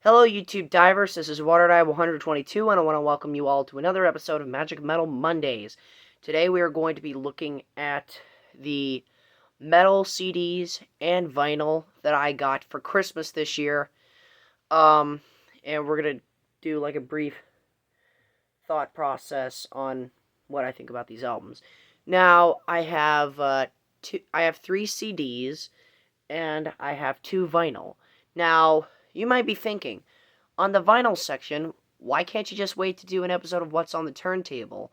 Hello, YouTube divers. This is WaterDive 122, and I want to welcome you all to another episode of Magic Metal Mondays. Today, we are going to be looking at the metal CDs and vinyl that I got for Christmas this year. And we're gonna do like a brief thought process on what I think about these albums. Now, I have three CDs and I have two vinyl. Now, you might be thinking, on the vinyl section, why can't you just wait to do an episode of What's on the Turntable?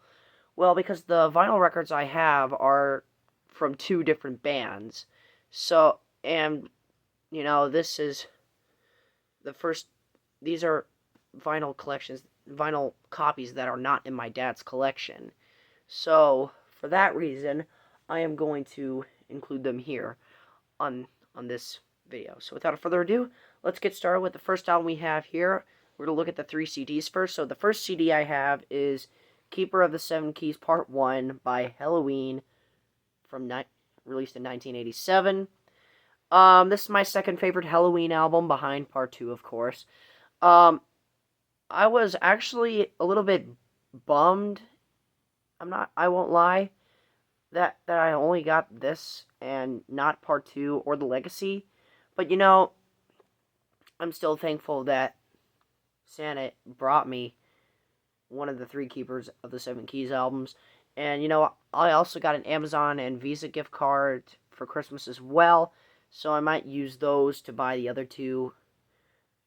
Well, because the vinyl records I have are from two different bands. So, and, this is the first, these are vinyl copies that are not in my dad's collection. So, for that reason, I am going to include them here on this video. So without further ado, let's get started with the first album we have here. We're going to look at the three CDs first. So the first CD I have is Keeper of the Seven Keys Part 1 by Helloween, released in 1987. This is my second favorite Helloween album, behind Part 2, of course. I was actually a little bit bummed, I won't lie, that I only got this and not Part 2 or The Legacy. But, I'm still thankful that Santa brought me one of the three Keepers of the Seven Keys albums. And, I also got an Amazon and Visa gift card for Christmas as well. So I might use those to buy the other two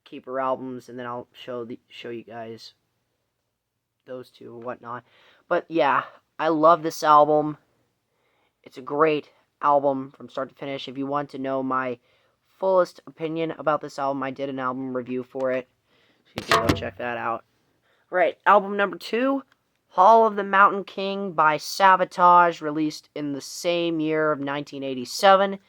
Keeper albums. And then I'll show you guys those two and whatnot. But, yeah, I love this album. It's a great album from start to finish. If you want to know my fullest opinion about this album, I did an album review for it, so you can go check that out. Right, album number 2, Hall of the Mountain King by Savatage, released in the same year of 1987.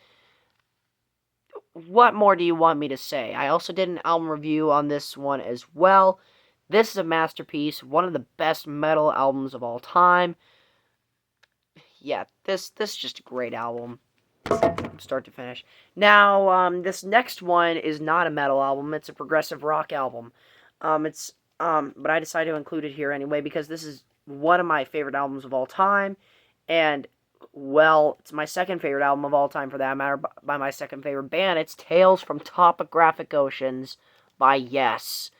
What more do you want me to say? I also did an album review on this one as well. This is a masterpiece, one of the best metal albums of all time. Yeah, this is just a great album, from start to finish. Now, this next one is not a metal album; it's a progressive rock album. But I decided to include it here anyway because this is one of my favorite albums of all time, and well, it's my second favorite album of all time for that matter. By my second favorite band, it's Tales from Topographic Oceans by Yes.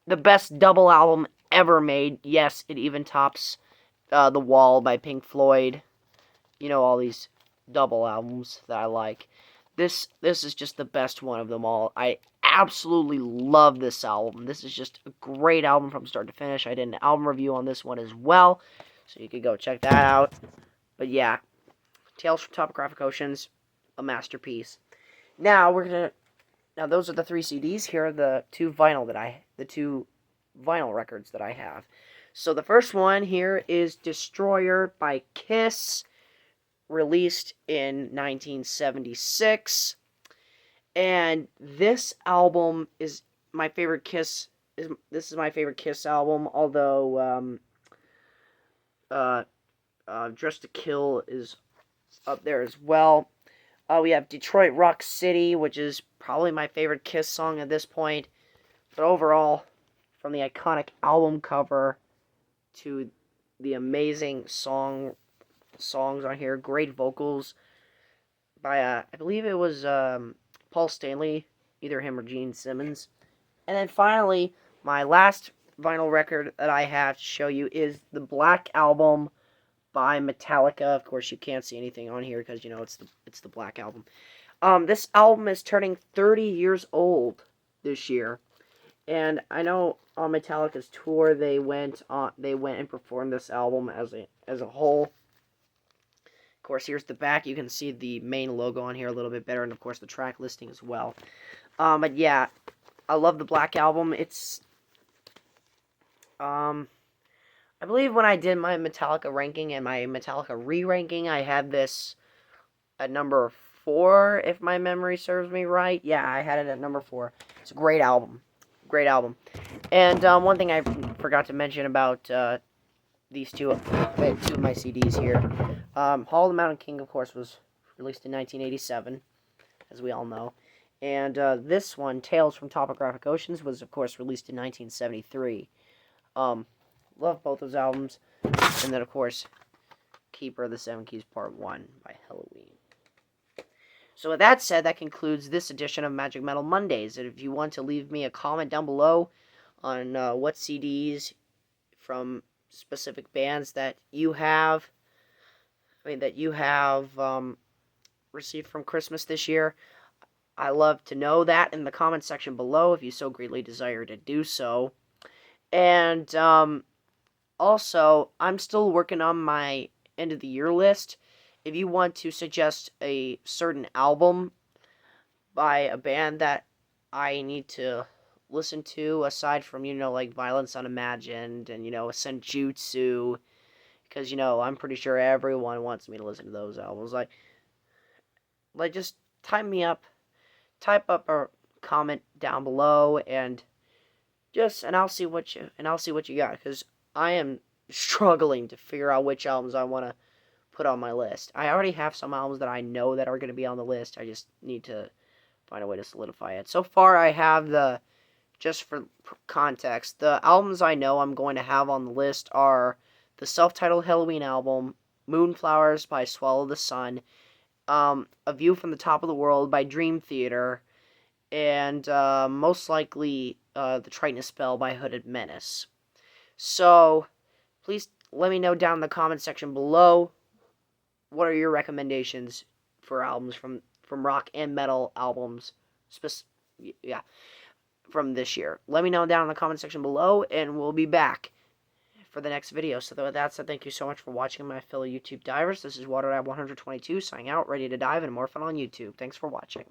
The best double album ever made. Yes, it even tops The Wall by Pink Floyd. All these double albums that I like. This is just the best one of them all. I absolutely love this album. This is just a great album from start to finish. I did an album review on this one as well, so you could go check that out. But yeah, Tales from Topographic Oceans, a masterpiece. Now those are the three CDs. Here are the two vinyl records that I have. So the first one here is Destroyer by Kiss, released in 1976. And this album is my favorite Kiss. This is my favorite Kiss album. Although Dressed to Kill is up there as well. We have Detroit Rock City, which is probably my favorite Kiss song at this point. But overall, from the iconic album cover to the amazing songs on here, great vocals by, I believe it was Paul Stanley, either him or Gene Simmons. And then finally, my last vinyl record that I have to show you is the Black Album by Metallica. Of course, you can't see anything on here because, it's the Black Album. This album is turning 30 years old this year. And I know on Metallica's tour, they went and performed this album as a whole. Of course, here's the back. You can see the main logo on here a little bit better, and of course the track listing as well. But yeah, I love the Black Album. It's I believe when I did my Metallica ranking and my Metallica re-ranking, I had this at number 4, if my memory serves me right. Yeah, I had it at number 4. It's a great album. Great album. And one thing I forgot to mention about these two of my CDs here. Hall of the Mountain King, of course, was released in 1987, as we all know. And this one, Tales from Topographic Oceans, was of course released in 1973. Love both those albums. And then of course, Keeper of the Seven Keys Part 1 by Helloween. So with that said, that concludes this edition of Magic Metal Mondays. And if you want to leave me a comment down below on what CDs from specific bands that you have, received from Christmas this year, I love to know that in the comment section below if you so greatly desire to do so. And also, I'm still working on my end of the year list. If you want to suggest a certain album by a band that I need to listen to, aside from, like Violence Unimagined and, Senjutsu, because, I'm pretty sure everyone wants me to listen to those albums. Like just type up a comment down below, and I'll see what you got, because I am struggling to figure out which albums I want to put on my list. I already have some albums that I know that are going to be on the list. I just need to find a way to solidify it. So far, I have just for context, the albums I know I'm going to have on the list are the self-titled Helloween album, Moonflowers by Swallow the Sun, A View from the Top of the World by Dream Theater, and most likely The Tritonus Spell by Hooded Menace. So, please let me know down in the comment section below what are your recommendations for albums from rock and metal albums, from this year. Let me know down in the comment section below, and we'll be back for the next video. So with that said, thank you so much for watching, my fellow YouTube divers. This is WaterDive122 signing out, ready to dive and more fun on YouTube. Thanks for watching.